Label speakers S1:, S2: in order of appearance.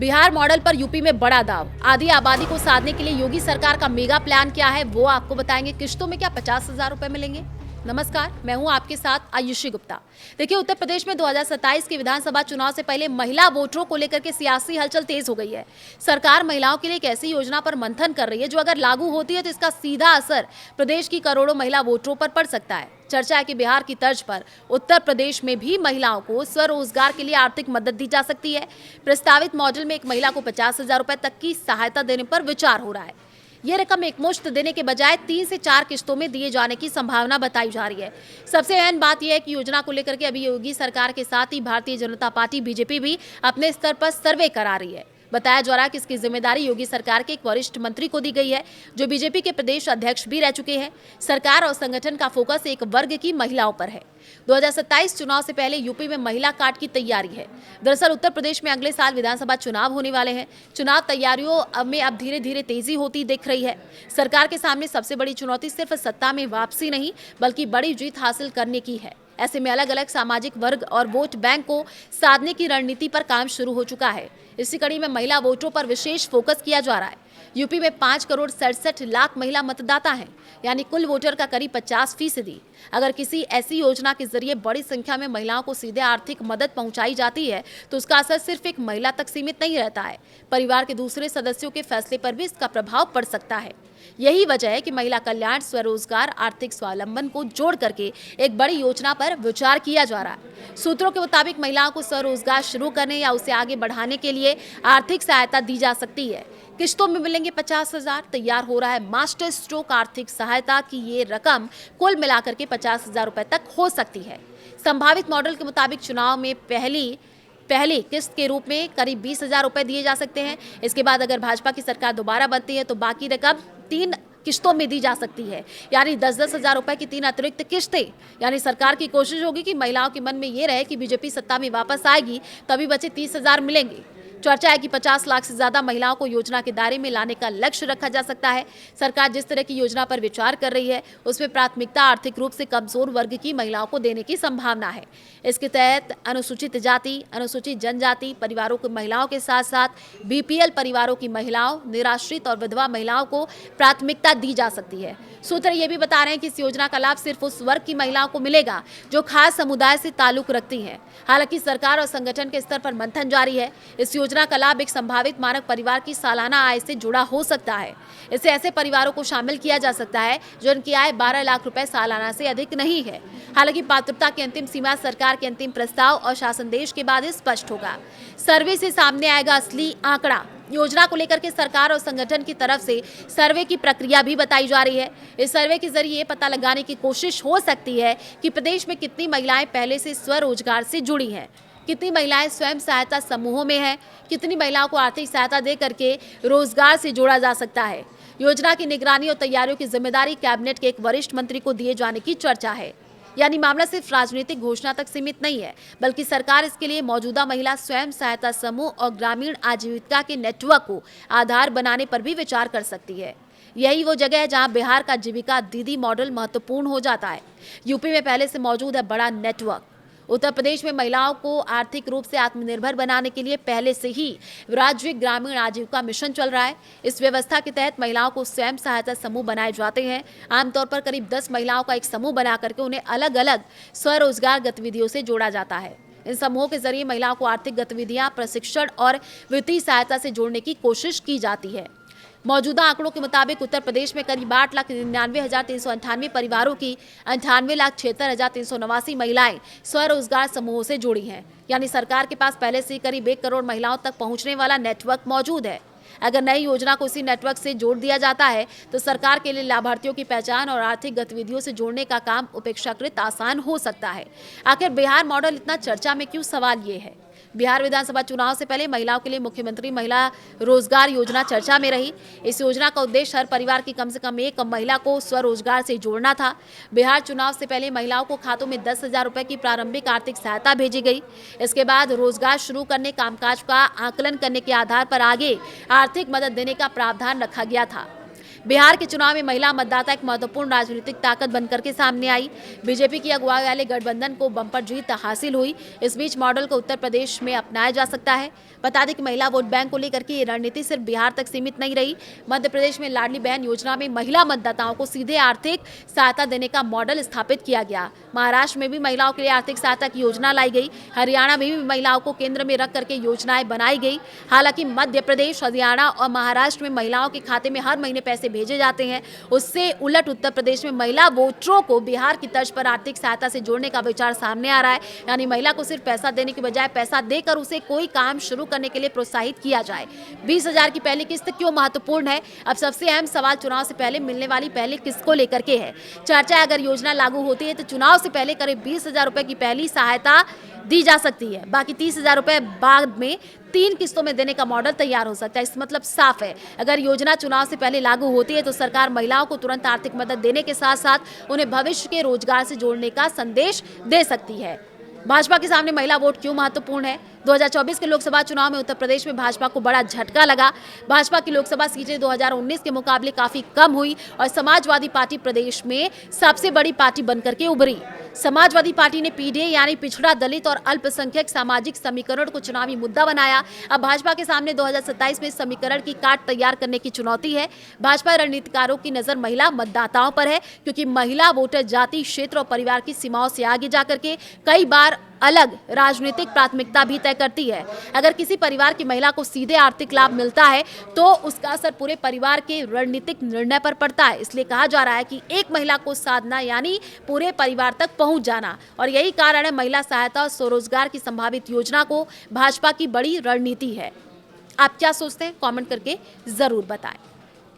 S1: Bihar model पर UP में बड़ा दाव। आधी आबादी को साधने के लिए योगी सरकार का मेगा प्लान क्या है वो आपको बताएंगे। किश्तों में क्या 50,000 रुपए मिलेंगे? नमस्कार, मैं हूं आपके साथ आयुषी गुप्ता। देखिए, उत्तर प्रदेश में 2027 के विधानसभा चुनाव से पहले महिला वोटरों को लेकर के सियासी हलचल तेज हो गई है। सरकार महिलाओं के लिए एक ऐसी योजना पर मंथन कर रही है जो अगर लागू होती है तो इसका सीधा असर प्रदेश की करोड़ों महिला वोटरों पर पड़ सकता है। चर्चा है कि बिहार की तर्ज पर उत्तर प्रदेश में भी महिलाओं को स्वरोजगार के लिए आर्थिक मदद दी जा सकती है। प्रस्तावित मॉडल में एक महिला को 50,000 रुपए तक की सहायता देने पर विचार हो रहा है। ये रकम एक मुश्त देने के बजाय 3 से 4 किस्तों में दिए जाने की संभावना बताई जा रही है। सबसे अहम बात यह है कि योजना को लेकर के अभी योगी सरकार के साथ ही भारतीय जनता पार्टी बीजेपी भी अपने स्तर पर सर्वे करा रही है। बताया जा रहा है कि इसकी जिम्मेदारी योगी सरकार के एक वरिष्ठ मंत्री को दी गई है जो बीजेपी के प्रदेश अध्यक्ष भी रह चुके हैं। सरकार और संगठन का फोकस एक वर्ग की महिलाओं पर है। 2027 चुनाव से पहले यूपी में महिला कार्ड की तैयारी है। दरअसल उत्तर प्रदेश में अगले साल विधानसभा चुनाव होने वाले हैं। चुनाव तैयारियों में अब धीरे धीरे तेजी होती दिख रही है। सरकार के सामने सबसे बड़ी चुनौती सिर्फ सत्ता में वापसी नहीं बल्कि बड़ी जीत हासिल करने की है। ऐसे में अलग अलग सामाजिक वर्ग और वोट बैंक को साधने की रणनीति पर काम शुरू हो चुका है। इसी कड़ी में महिला वोटरों पर विशेष फोकस किया जा रहा है। यूपी में 5 करोड़ 67 लाख महिला मतदाता हैं, यानी कुल वोटर का करीब 50%। अगर किसी ऐसी योजना के जरिए बड़ी संख्या में महिलाओं को सीधे आर्थिक मदद पहुंचाई जाती है तो उसका असर सिर्फ एक महिला तक सीमित नहीं रहता है। परिवार के दूसरे सदस्यों के फैसले पर भी इसका प्रभाव पड़ सकता है। यही वजह है कि महिला कल्याण, स्वरोजगार, आर्थिक स्वावलंबन को जोड़ करके एक बड़ी योजना पर विचार किया जा रहा है। सूत्रों के मुताबिक महिलाओं को स्वरोजगार शुरू करने या उसे आगे बढ़ाने के लिए आर्थिक सहायता दी जा सकती है। किस्तों में मिलेंगे 50,000। तैयार हो रहा है मास्टर स्ट्रोक आर्थिक सहायता की ये रकम कुल मिलाकर के 50,000 रुपए तक हो सकती है। संभावित मॉडल के मुताबिक चुनाव में पहली किस्त के रूप में करीब 20,000 रुपए दिए जा सकते हैं। इसके बाद अगर भाजपा की सरकार दोबारा बनती है तो बाकी रकम 3 किस्तों में दी जा सकती है, यानी 10-10 हजार रुपए की 3 अतिरिक्त किस्तें। यानी सरकार की कोशिश होगी कि महिलाओं के मन में ये रहे कि बीजेपी सत्ता में वापस आएगी तभी बचे 30,000 मिलेंगे। चर्चा है कि 50 लाख से ज्यादा महिलाओं को योजना के दायरे में लाने का लक्ष्य रखा जा सकता है। सरकार जिस तरह की योजना पर विचार कर रही है उसमें प्राथमिकता आर्थिक रूप से कमजोर वर्ग की महिलाओं को देने की संभावना है। इसके तहत अनुसूचित जाति, अनुसूचित जनजाति परिवारों की महिलाओं के साथ साथ बीपीएल परिवारों की महिलाओं, निराश्रित और विधवा महिलाओं को प्राथमिकता दी जा सकती है। सूत्र ये भी बता रहे हैं कि इस योजना का लाभ सिर्फ उस वर्ग की महिलाओं को मिलेगा जो खास समुदाय से ताल्लुक रखती हैं। हालांकि सरकार और संगठन के स्तर पर मंथन जारी है। इस योजना का लाभ एक संभावित मानक परिवार की सालाना आय से जुड़ा हो सकता है। इससे ऐसे परिवारों को शामिल किया जा सकता है जिनकी आय 12 लाख रुपए सालाना से अधिक नहीं है। हालांकि पात्रता की अंतिम सीमा सरकार के अंतिम प्रस्ताव और शासन देश के बाद ही स्पष्ट होगा। सर्वे से सामने आएगा असली आंकड़ा। योजना को लेकर के सरकार और संगठन की तरफ से सर्वे की प्रक्रिया भी बताई जा रही है। इस सर्वे के जरिए पता लगाने की कोशिश हो सकती है कि प्रदेश में कितनी महिलाएं पहले से स्वरोजगार से जुड़ी हैं, कितनी महिलाएं स्वयं सहायता समूहों में हैं, कितनी महिलाओं को आर्थिक सहायता दे करके रोजगार से जोड़ा जा सकता है। योजना की निगरानी और तैयारियों की जिम्मेदारी कैबिनेट के एक वरिष्ठ मंत्री को दिए जाने की चर्चा है। यानी मामला सिर्फ राजनीतिक घोषणा तक सीमित नहीं है बल्कि सरकार इसके लिए मौजूदा महिला स्वयं सहायता समूह और ग्रामीण आजीविका के नेटवर्क को आधार बनाने पर भी विचार कर सकती है। यही वो जगह है जहां बिहार का जीविका दीदी मॉडल महत्वपूर्ण हो जाता है। यूपी में पहले से मौजूद है बड़ा नेटवर्क। उत्तर प्रदेश में महिलाओं को आर्थिक रूप से आत्मनिर्भर बनाने के लिए पहले से ही राज्य ग्रामीण आजीविका मिशन चल रहा है। इस व्यवस्था के तहत महिलाओं को स्वयं सहायता समूह बनाए जाते हैं। आमतौर पर करीब 10 महिलाओं का एक समूह बना करके उन्हें अलग अलग स्वरोजगार गतिविधियों से जोड़ा जाता है। इन समूहों के जरिए महिलाओं को आर्थिक गतिविधियां, प्रशिक्षण और वित्तीय सहायता से जोड़ने की कोशिश की जाती है। मौजूदा आंकड़ों के मुताबिक उत्तर प्रदेश में करीब 8,99,398 परिवारों की 98,76,389 महिलाएं स्वरोजगार समूहों से जुड़ी हैं। यानी सरकार के पास पहले से करीब 1 करोड़ महिलाओं तक पहुंचने वाला नेटवर्क मौजूद है। अगर नई योजना को इसी नेटवर्क से जोड़ दिया जाता है तो सरकार के लिए लाभार्थियों की पहचान और आर्थिक गतिविधियों से जोड़ने का काम अपेक्षाकृत आसान हो सकता है। आखिर बिहार मॉडल इतना चर्चा में क्यों? सवाल ये है। बिहार विधानसभा चुनाव से पहले महिलाओं के लिए मुख्यमंत्री महिला रोजगार योजना चर्चा में रही। इस योजना का उद्देश्य हर परिवार की कम से कम एक महिला को स्वरोजगार से जोड़ना था। बिहार चुनाव से पहले महिलाओं को खातों में 10,000 रुपए की प्रारंभिक आर्थिक सहायता भेजी गई। इसके बाद रोजगार शुरू करने, कामकाज का आकलन करने के आधार पर आगे आर्थिक मदद देने का प्रावधान रखा गया था। बिहार के चुनाव में महिला मतदाता एक महत्वपूर्ण राजनीतिक ताकत बनकर के सामने आई। बीजेपी की अगुवाई वाले गठबंधन को बम्पर जीत हासिल हुई। इस बीच मॉडल को उत्तर प्रदेश में अपनाया जा सकता है। बता दें कि महिला वोट बैंक को लेकर के ये रणनीति सिर्फ बिहार तक सीमित नहीं रही। मध्य प्रदेश में लाडली बहन योजना में महिला मतदाताओं को सीधे आर्थिक सहायता देने का मॉडल स्थापित किया गया। महाराष्ट्र में भी महिलाओं के लिए आर्थिक सहायता की योजना लाई गई। हरियाणा में भी महिलाओं को केंद्र में रख करके योजनाएं बनाई गई। हालांकि मध्य प्रदेश, हरियाणा और महाराष्ट्र में महिलाओं के खाते में हर महीने पैसे भेजे जाते हैं। उससे उलट उत्तर प्रदेश में महिला वोटरों को बिहार की तर्ज पर आर्थिक सहायता से जोड़ने का विचार सामने आ रहा है। यानी महिला को सिर्फ पैसा देने के बजाय पैसा देकर उसे कोई काम शुरू करने के लिए प्रोत्साहित किया जाए। 20,000 की पहली किस्त क्यों महत्वपूर्ण है? अब सबसे अहम सवाल चुनाव से पहले मिलने वाली पहली किस्त को लेकर के है। चर्चा अगर योजना लागू होती है तो चुनाव से पहले करीब 20,000 रुपए की पहली सहायता दी जा सकती है। बाकी 30,000 रुपए बाद में 3 किस्तों में देने का मॉडल तैयार हो सकता है। इस मतलब साफ है, अगर योजना चुनाव से पहले लागू होती है तो सरकार महिलाओं को तुरंत आर्थिक मदद देने के साथ साथ उन्हें भविष्य के रोजगार से जोड़ने का संदेश दे सकती है। भाजपा के सामने महिला वोट क्यों महत्वपूर्ण है? 2024 के लोकसभा चुनाव में उत्तर प्रदेश में भाजपा को बड़ा झटका लगा। भाजपा की लोकसभा सीटें 2019 के मुकाबले काफी कम हुई और समाजवादी पार्टी प्रदेश में सबसे बड़ी पार्टी बनकर के उभरी। समाजवादी पार्टी ने पीडीए यानी पिछड़ा, दलित और अल्पसंख्यक सामाजिक समीकरण को चुनावी मुद्दा बनाया। अब भाजपा के सामने 2027 में समीकरण की काट तैयार करने की चुनौती है। भाजपा रणनीतिकारों की नजर महिला मतदाताओं पर है, क्योंकि महिला वोटर जाति, क्षेत्र और परिवार की सीमाओं से आगे जाकर के कई बार अलग राजनीतिक प्राथमिकता भी तय करती है। अगर किसी परिवार की महिला को सीधे आर्थिक लाभ मिलता है तो उसका असर पूरे परिवार के रणनीतिक निर्णय पर पड़ता है। इसलिए कहा जा रहा है कि एक महिला को साधना यानी पूरे परिवार तक पहुंच जाना, और यही कारण है महिला सहायता और स्वरोजगार की संभावित योजना को भाजपा की बड़ी रणनीति है। आप क्या सोचते हैं? कमेंट करके जरूर बताएं।